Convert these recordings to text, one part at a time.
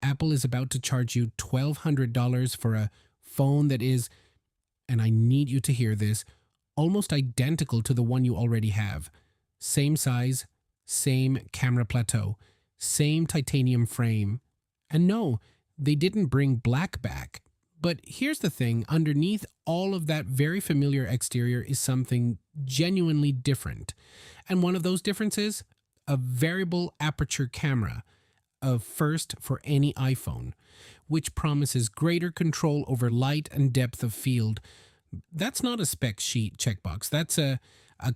Apple is about to charge you $1,200 for a phone that is, and I need you to hear this, almost identical to the one you already have. Same size, same camera plateau, same titanium frame. And no, they didn't bring black back. But here's the thing, underneath all of that very familiar exterior is something genuinely different. And one of those differences? A variable aperture camera, a first for any iPhone, which promises greater control over light and depth of field. That's not a spec sheet checkbox. That's a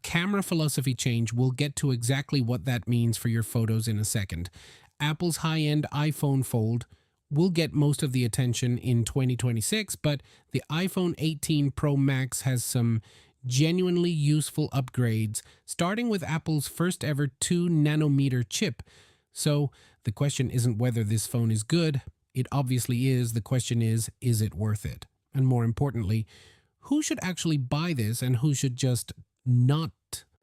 camera philosophy change. We'll get to exactly what that means for your photos in a second. Apple's high-end iPhone Fold will get most of the attention in 2026, but the iPhone 18 Pro Max has some genuinely useful upgrades, starting with Apple's first ever 2-nanometer chip. So the question isn't whether this phone is good. It obviously is. The question is it worth it? And more importantly, who should actually buy this and who should just not?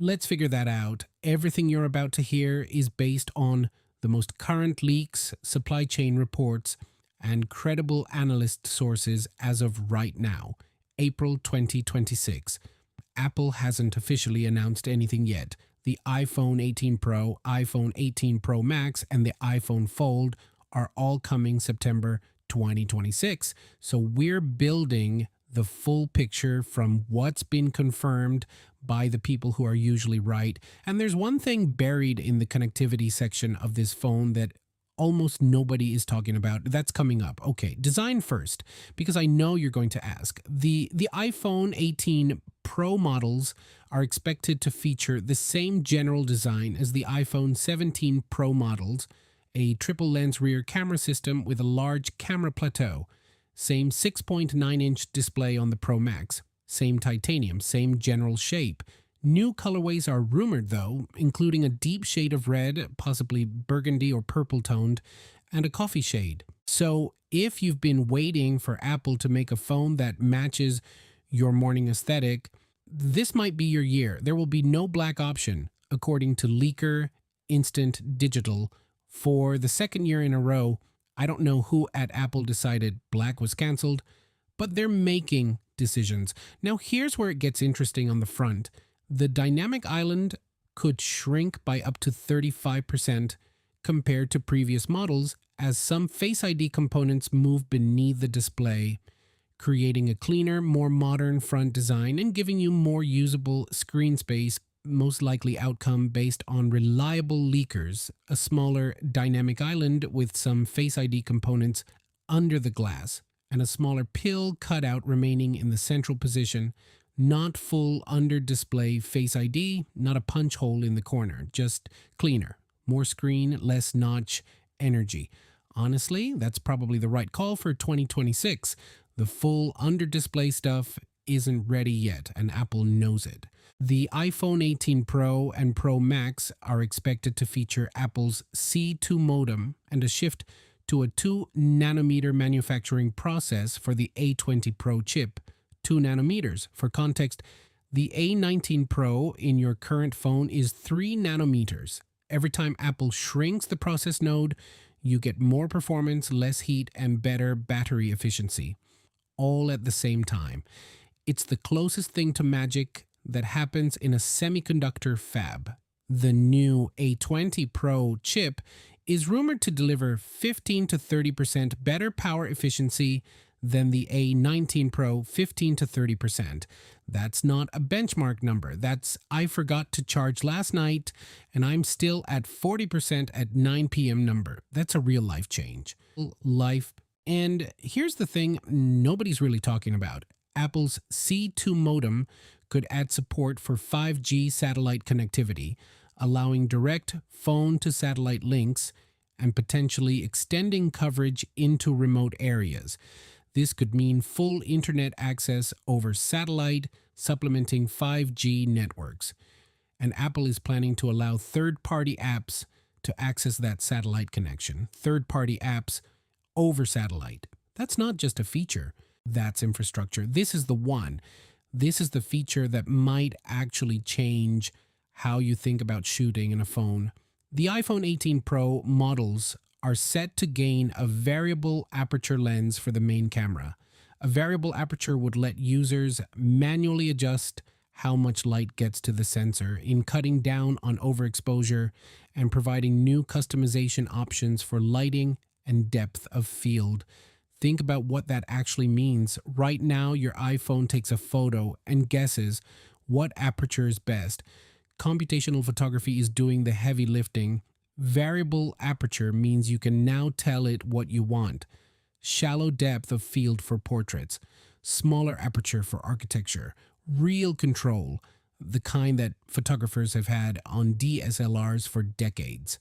Let's figure that out. Everything you're about to hear is based on the most current leaks, supply chain reports, and credible analyst sources as of right now, April 2026. Apple hasn't officially announced anything yet. The iPhone 18 Pro, iPhone 18 Pro Max, and the iPhone Fold are all coming September 2026. So we're building the full picture from what's been confirmed by the people who are usually right. And there's one thing buried in the connectivity section of this phone that almost nobody is talking about. That's coming up. Okay, design first, because I know you're going to ask. The iPhone 18 Pro models are expected to feature the same general design as the iPhone 17 Pro models, a triple lens rear camera system with a large camera plateau, same 6.9-inch display on the Pro Max, same titanium, same general shape. New colorways are rumored though, including a deep shade of red, possibly burgundy or purple toned, and a coffee shade. So if you've been waiting for Apple to make a phone that matches your morning aesthetic, this might be your year. There will be no black option, according to Leaker Instant Digital. For the second year in a row, I don't know who at Apple decided black was canceled, but they're making decisions. Now here's where it gets interesting on the front. The dynamic island could shrink by up to 35% compared to previous models as some Face ID components move beneath the display, creating a cleaner, more modern front design and giving you more usable screen space, most likely outcome based on reliable leakers, a smaller dynamic island with some Face ID components under the glass, and a smaller pill cutout remaining in the central position. Not full under-display Face ID, not a punch hole in the corner, just cleaner, more screen, less notch, energy. Honestly, that's probably the right call for 2026. The full under-display stuff isn't ready yet, and Apple knows it. The iPhone 18 Pro and Pro Max are expected to feature Apple's C2 modem and a shift to a 2-nanometer manufacturing process for the A20 Pro chip. 2 nanometers. For context, the A19 Pro in your current phone is 3 nanometers. Every time Apple shrinks the process node, you get more performance, less heat, and better battery efficiency, all at the same time. It's the closest thing to magic that happens in a semiconductor fab. The new A20 Pro chip is rumored to deliver 15 to 30% better power efficiency than the A19 Pro, 15 to 30%. That's not a benchmark number. That's I forgot to charge last night and I'm still at 40% at 9 p.m. number. That's a real life change. Life. And here's the thing nobody's really talking about. Apple's C2 modem could add support for 5G satellite connectivity, allowing direct phone-to-satellite links and potentially extending coverage into remote areas. This could mean full internet access over satellite, supplementing 5G networks. And Apple is planning to allow third-party apps to access that satellite connection. Third-party apps over satellite. That's not just a feature. That's infrastructure. This is the one. This is the feature that might actually change how you think about shooting in a phone. The iPhone 18 Pro models are set to gain a variable aperture lens for the main camera. A variable aperture would let users manually adjust how much light gets to the sensor in cutting down on overexposure and providing new customization options for lighting and depth of field. Think about what that actually means. Right now, your iPhone takes a photo and guesses what aperture is best. Computational photography is doing the heavy lifting. Variable aperture means you can now tell it what you want. Shallow depth of field for portraits, smaller aperture for architecture, real control, the kind that photographers have had on DSLRs for decades.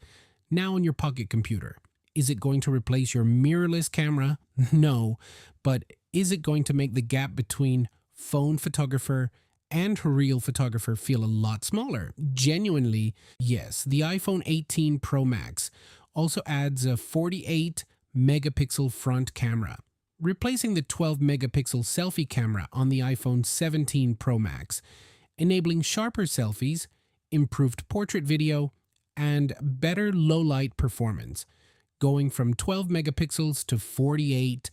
Now on your pocket computer. Is it going to replace your mirrorless camera? No, but is it going to make the gap between phone photographer and real photographer feel a lot smaller? Genuinely, yes. The iPhone 18 Pro Max also adds a 48 megapixel front camera, replacing the 12 megapixel selfie camera on the iPhone 17 Pro Max, enabling sharper selfies, improved portrait video, and better low light performance. Going from 12 megapixels to 48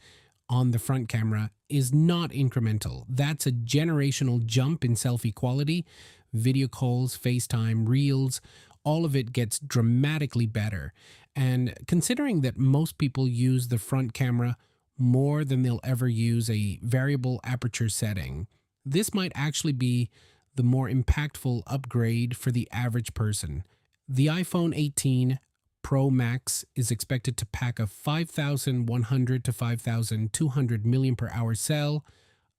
on the front camera is not incremental. That's a generational jump in selfie quality. Video calls, FaceTime, Reels, all of it gets dramatically better. And considering that most people use the front camera more than they'll ever use a variable aperture setting, this might actually be the more impactful upgrade for the average person. The iPhone 18 Pro Max is expected to pack a 5,100 to 5,200 million per hour cell,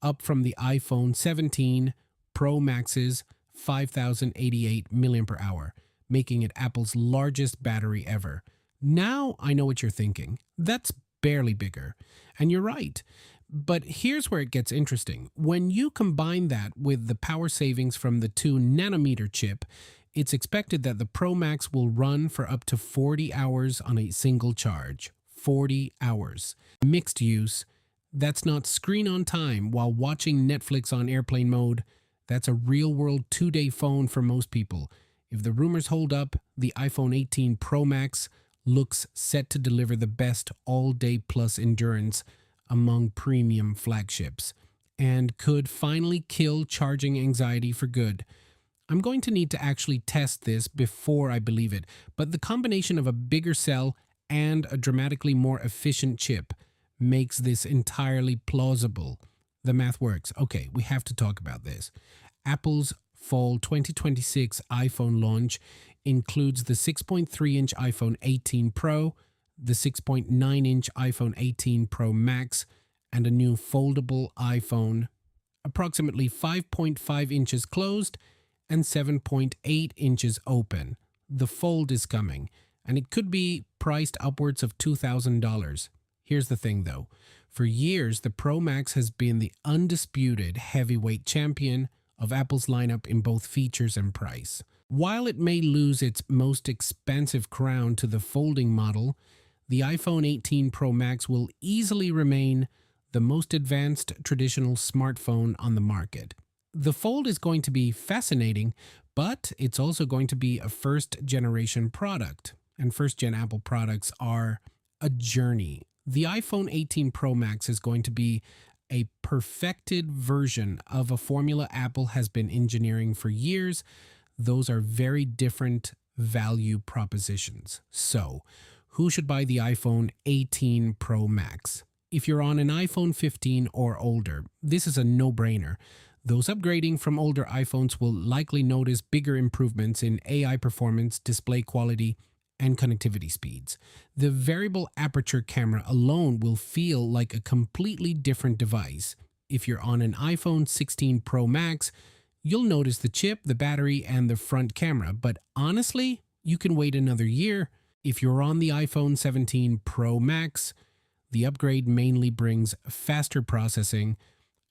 up from the iPhone 17 Pro Max's 5,088 million per hour, making it Apple's largest battery ever. Now I know what you're thinking. That's barely bigger. And you're right. But here's where it gets interesting. When you combine that with the power savings from the 2 nanometer chip, it's expected that the Pro Max will run for up to 40 hours on a single charge. 40 hours. Mixed use. That's not screen on time while watching Netflix on airplane mode. That's a real-world 2-day phone for most people. If the rumors hold up, the iPhone 18 Pro Max looks set to deliver the best all-day plus endurance among premium flagships and could finally kill charging anxiety for good. I'm going to need to actually test this before I believe it, but the combination of a bigger cell and a dramatically more efficient chip makes this entirely plausible. The math works. Okay, we have to talk about this. Apple's fall 2026 iPhone launch includes the 6.3-inch iPhone 18 Pro, the 6.9-inch iPhone 18 Pro Max, and a new foldable iPhone, approximately 5.5 inches closed and 7.8 inches open. The Fold is coming, and it could be priced upwards of $2,000. Here's the thing though. For years, the Pro Max has been the undisputed heavyweight champion of Apple's lineup in both features and price. While it may lose its most expensive crown to the folding model, the iPhone 18 Pro Max will easily remain the most advanced traditional smartphone on the market. The Fold is going to be fascinating, but it's also going to be a first-generation product, and first-gen Apple products are a journey. The iPhone 18 Pro Max is going to be a perfected version of a formula Apple has been engineering for years. Those are very different value propositions. So, who should buy the iPhone 18 Pro Max? If you're on an iPhone 15 or older, this is a no-brainer. Those upgrading from older iPhones will likely notice bigger improvements in AI performance, display quality, and connectivity speeds. The variable aperture camera alone will feel like a completely different device. If you're on an iPhone 16 Pro Max, you'll notice the chip, the battery, and the front camera, but honestly, you can wait another year. If you're on the iPhone 17 Pro Max, the upgrade mainly brings faster processing,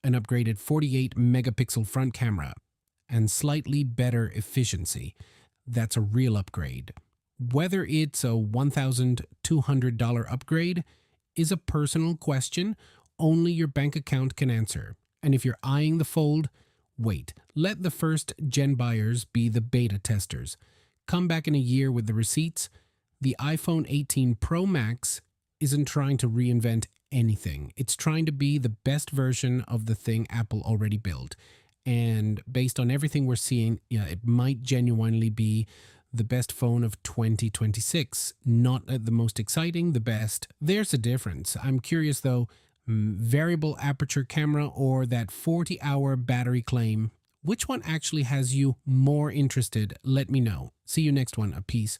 an upgraded 48 megapixel front camera, and slightly better efficiency. That's a real upgrade. Whether it's a $1,200 upgrade is a personal question only your bank account can answer. And if you're eyeing the Fold, wait. Let the first gen buyers be the beta testers. Come back in a year with the receipts. The iPhone 18 Pro Max isn't trying to reinvent anything. It's trying to be the best version of the thing Apple already built. And based on everything we're seeing, yeah, it might genuinely be the best phone of 2026. Not the most exciting, the best. There's a difference. I'm curious though, variable aperture camera or that 40-hour battery claim. Which one actually has you more interested? Let me know. See you next one. A peace.